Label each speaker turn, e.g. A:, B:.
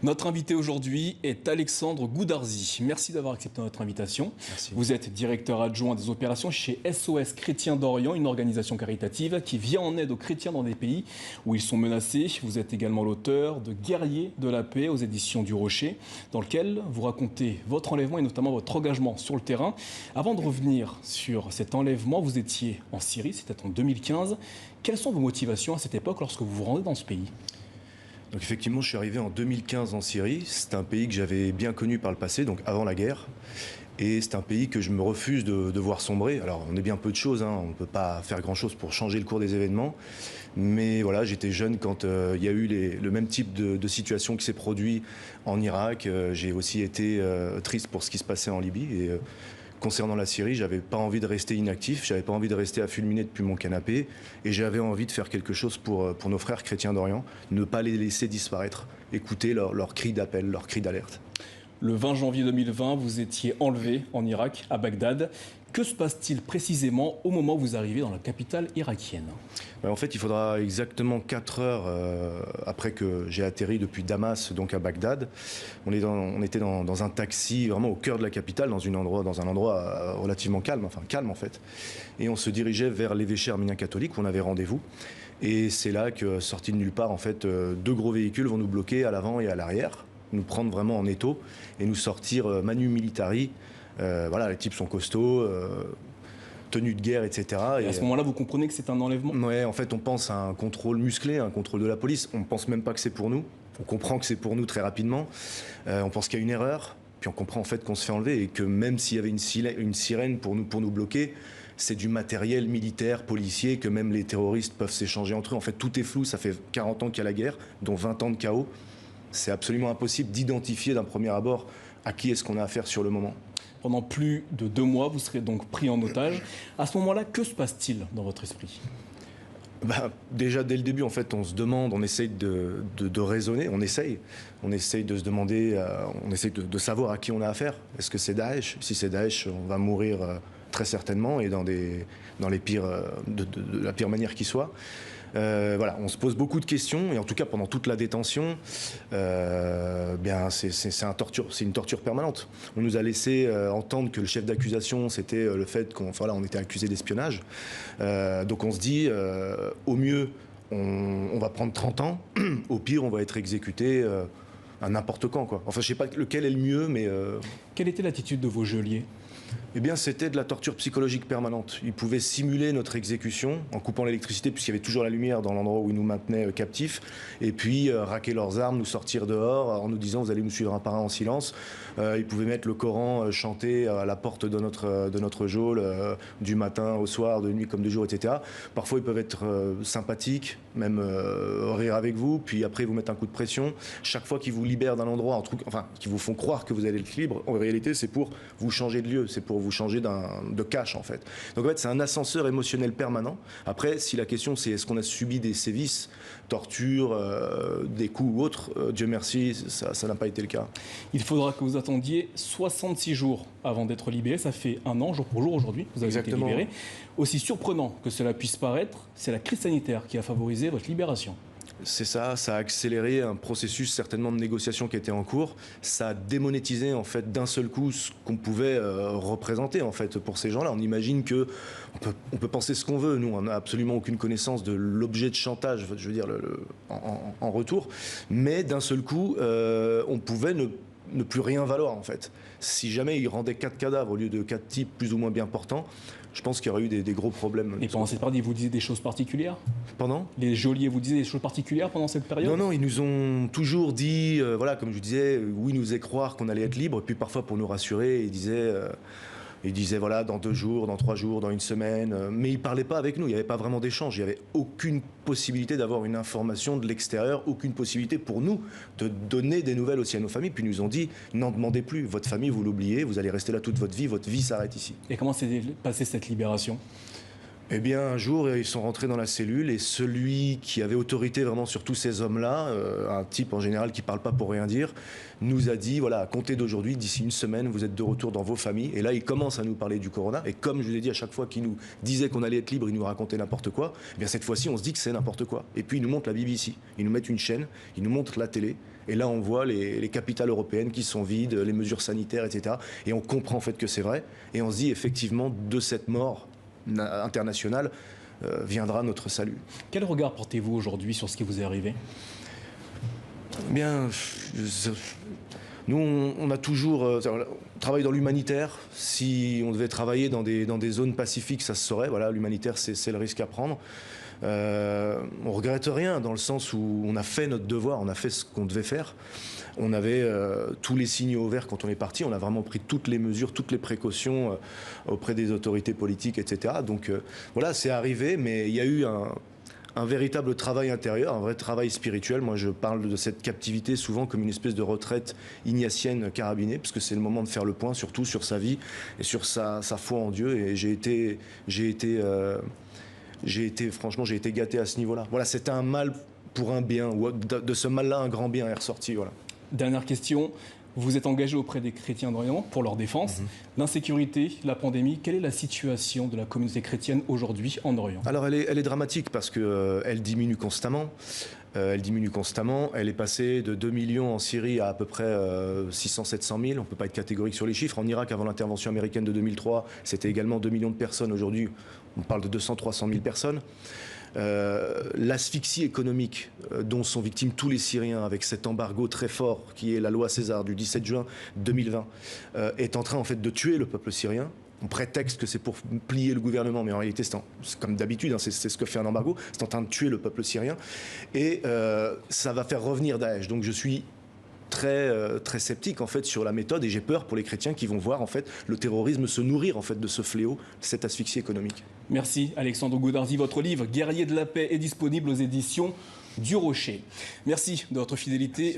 A: Notre invité aujourd'hui est Alexandre Goudarzi. Merci d'avoir accepté notre invitation.
B: Merci.
A: Vous êtes directeur adjoint des opérations chez SOS Chrétiens d'Orient, une organisation caritative qui vient en aide aux chrétiens dans des pays où ils sont menacés. Vous êtes également l'auteur de Guerriers de la paix aux éditions du Rocher, dans lequel vous racontez votre enlèvement et notamment votre engagement sur le terrain. Avant de revenir sur cet enlèvement, vous étiez en Syrie, c'était en 2015. Quelles sont vos motivations à cette époque lorsque vous vous rendez dans ce pays ?
B: Donc effectivement, je suis arrivé en 2015 en Syrie. C'est un pays que j'avais bien connu par le passé, donc avant la guerre. Et c'est un pays que je me refuse de voir sombrer. Alors, on est bien peu de choses, hein. On ne peut pas faire grand-chose pour changer le cours des événements. Mais voilà, j'étais jeune quand il y a eu le même type de situation qui s'est produit en Irak. J'ai aussi été triste pour ce qui se passait en Libye. Et concernant la Syrie, j'avais pas envie de rester inactif, j'avais pas envie de rester à fulminer depuis mon canapé. Et j'avais envie de faire quelque chose pour nos frères chrétiens d'Orient, ne pas les laisser disparaître, écouter leurs cris d'appel, leurs cris d'alerte.
A: Le 20 janvier 2020, vous étiez enlevé en Irak, à Bagdad. Que se passe-t-il précisément au moment où vous arrivez dans la capitale irakienne ?
B: En fait, il faudra exactement 4 heures après que j'ai atterri depuis Damas, donc à Bagdad. On était dans un taxi vraiment au cœur de la capitale, dans un endroit relativement calme, enfin calme en fait. Et on se dirigeait vers l'évêché arménien catholique où on avait rendez-vous. Et c'est là que, sortis de nulle part, en fait, 2 gros véhicules vont nous bloquer à l'avant et à l'arrière, nous prendre vraiment en étau et nous sortir manu militari. Voilà, les types sont costauds, tenue de guerre, etc.
A: Et à ce moment-là, vous comprenez que c'est un enlèvement ?
B: Ouais, en fait, on pense à un contrôle musclé, un contrôle de la police. On ne pense même pas que c'est pour nous. On comprend que c'est pour nous très rapidement. On pense qu'il y a une erreur. Puis on comprend en fait qu'on se fait enlever et que même s'il y avait une sirène pour nous bloquer, c'est du matériel militaire, policier, que même les terroristes peuvent s'échanger entre eux. En fait, tout est flou. Ça fait 40 ans qu'il y a la guerre, dont 20 ans de chaos. C'est absolument impossible d'identifier d'un premier abord à qui est-ce qu'on a affaire sur le moment.
A: Pendant plus de 2 mois, vous serez donc pris en otage. À ce moment-là, que se passe-t-il dans votre esprit ?
B: Déjà, dès le début, en fait, on se demande, on essaye de raisonner, on essaye de se demander, on essaye de savoir à qui on a affaire. Est-ce que c'est Daesh ? Si c'est Daesh, on va mourir très certainement et dans les pires, de la pire manière qui soit. Voilà, on se pose beaucoup de questions et en tout cas pendant toute la détention, c'est une torture permanente. On nous a laissé entendre que le chef d'accusation c'était le fait on était accusé d'espionnage. Donc on se dit au mieux on va prendre 30 ans, au pire on va être exécuté à n'importe quand quoi. Enfin je sais pas lequel est le mieux mais.
A: Quelle était l'attitude de vos geôliers ?
B: Eh bien, c'était de la torture psychologique permanente. Ils pouvaient simuler notre exécution en coupant l'électricité, puisqu'il y avait toujours la lumière dans l'endroit où ils nous maintenaient captifs, et puis raquer leurs armes, nous sortir dehors en nous disant « vous allez nous suivre un par un en silence ». Ils pouvaient mettre le Coran chanté à la porte de notre geôle, du matin au soir, de nuit comme de jour, etc. Parfois, ils peuvent être sympathiques, même rire avec vous, puis après, ils vous mettent un coup de pression. Chaque fois qu'ils vous libèrent d'un endroit, qu'ils vous font croire que vous allez être libre, en réalité, c'est pour vous changer de lieu, c'est pour vous changer de cache en fait. Donc en fait c'est un ascenseur émotionnel permanent. Après si la question c'est est-ce qu'on a subi des sévices, torture, des coups ou autres, Dieu merci ça n'a pas été le cas.
A: Il faudra que vous attendiez 66 jours avant d'être libéré, ça fait 1 an jour pour jour aujourd'hui, vous avez été libéré. Aussi surprenant que cela puisse paraître, c'est la crise sanitaire qui a favorisé votre libération.
B: C'est ça a accéléré un processus certainement de négociation qui était en cours. Ça a démonétisé en fait d'un seul coup ce qu'on pouvait représenter en fait pour ces gens-là. On imagine que on peut penser ce qu'on veut. Nous, on n'a absolument aucune connaissance de l'objet de chantage, je veux dire en retour. Mais d'un seul coup, on pouvait ne plus rien valoir en fait. Si jamais ils rendaient 4 cadavres au lieu de 4 types plus ou moins bien portants, je pense qu'il y aurait eu des gros problèmes.
A: Et pendant cette période, ils vous disaient des choses particulières ?
B: Pendant ?
A: Les geôliers vous disaient des choses particulières pendant cette période ?
B: Non, ils nous ont toujours dit, voilà, comme je disais, oui, nous faisaient croire qu'on allait être libre, et puis parfois pour nous rassurer, ils disaient voilà, dans 2 jours, dans 3 jours, dans 1 semaine, mais ils ne parlaient pas avec nous, il n'y avait pas vraiment d'échange, il n'y avait aucune possibilité d'avoir une information de l'extérieur, aucune possibilité pour nous de donner des nouvelles aussi à nos familles, puis ils nous ont dit, n'en demandez plus, votre famille, vous l'oubliez, vous allez rester là toute votre vie s'arrête ici.
A: Et comment s'est passée cette libération ?
B: Eh bien, un jour, ils sont rentrés dans la cellule et celui qui avait autorité vraiment sur tous ces hommes-là, un type en général qui ne parle pas pour rien dire, nous a dit, voilà, à compter d'aujourd'hui, d'ici 1 semaine, vous êtes de retour dans vos familles. Et là, il commence à nous parler du corona. Et comme je vous l'ai dit, à chaque fois qu'il nous disait qu'on allait être libre, il nous racontait n'importe quoi. Eh bien, cette fois-ci, on se dit que c'est n'importe quoi. Et puis, ils nous montrent la BBC. Ils nous mettent une chaîne, ils nous montrent la télé. Et là, on voit les capitales européennes qui sont vides, les mesures sanitaires, etc. Et on comprend en fait que c'est vrai. Et on se dit effectivement, de cette mort internationale viendra notre salut.
A: Quel regard portez-vous aujourd'hui sur ce qui vous est arrivé ?
B: Bien, nous, on a toujours on travaille dans l'humanitaire. Si on devait travailler dans des zones pacifiques, ça se saurait. Voilà, l'humanitaire, c'est le risque à prendre. On regrette rien dans le sens où on a fait notre devoir, on a fait ce qu'on devait faire. On avait tous les signaux verts quand on est parti. On a vraiment pris toutes les mesures, toutes les précautions auprès des autorités politiques, etc. Donc voilà, c'est arrivé, mais il y a eu un véritable travail intérieur, un vrai travail spirituel. Moi, je parle de cette captivité souvent comme une espèce de retraite ignatienne carabinée, parce que c'est le moment de faire le point, surtout sur sa vie et sur sa foi en Dieu. Et franchement, j'ai été gâté à ce niveau-là. Voilà, c'était un mal pour un bien, ou de ce mal-là, un grand bien est ressorti. Voilà.
A: Dernière question. Vous êtes engagé auprès des chrétiens d'Orient pour leur défense. L'insécurité, la pandémie, quelle est la situation de la communauté chrétienne aujourd'hui en Orient ?
B: Alors elle est dramatique parce qu'elle diminue constamment. Elle diminue constamment. Elle est passée de 2 millions en Syrie à peu près 600-700 000. On ne peut pas être catégorique sur les chiffres. En Irak, avant l'intervention américaine de 2003, c'était également 2 millions de personnes. Aujourd'hui, on parle de 200-300 000 personnes. L'asphyxie économique dont sont victimes tous les Syriens avec cet embargo très fort qui est la loi César du 17 juin 2020 est en train en fait de tuer le peuple syrien. On prétexte que c'est pour plier le gouvernement, mais en réalité c'est comme d'habitude, hein, c'est ce que fait un embargo, c'est en train de tuer le peuple syrien et ça va faire revenir Daesh. Donc je suis très sceptique en fait sur la méthode et j'ai peur pour les chrétiens qui vont voir en fait le terrorisme se nourrir en fait de ce fléau, de cette asphyxie économique.
A: Merci Alexandre Goudarzi. Votre livre Guerrier de la paix est disponible aux éditions du Rocher. Merci de votre fidélité.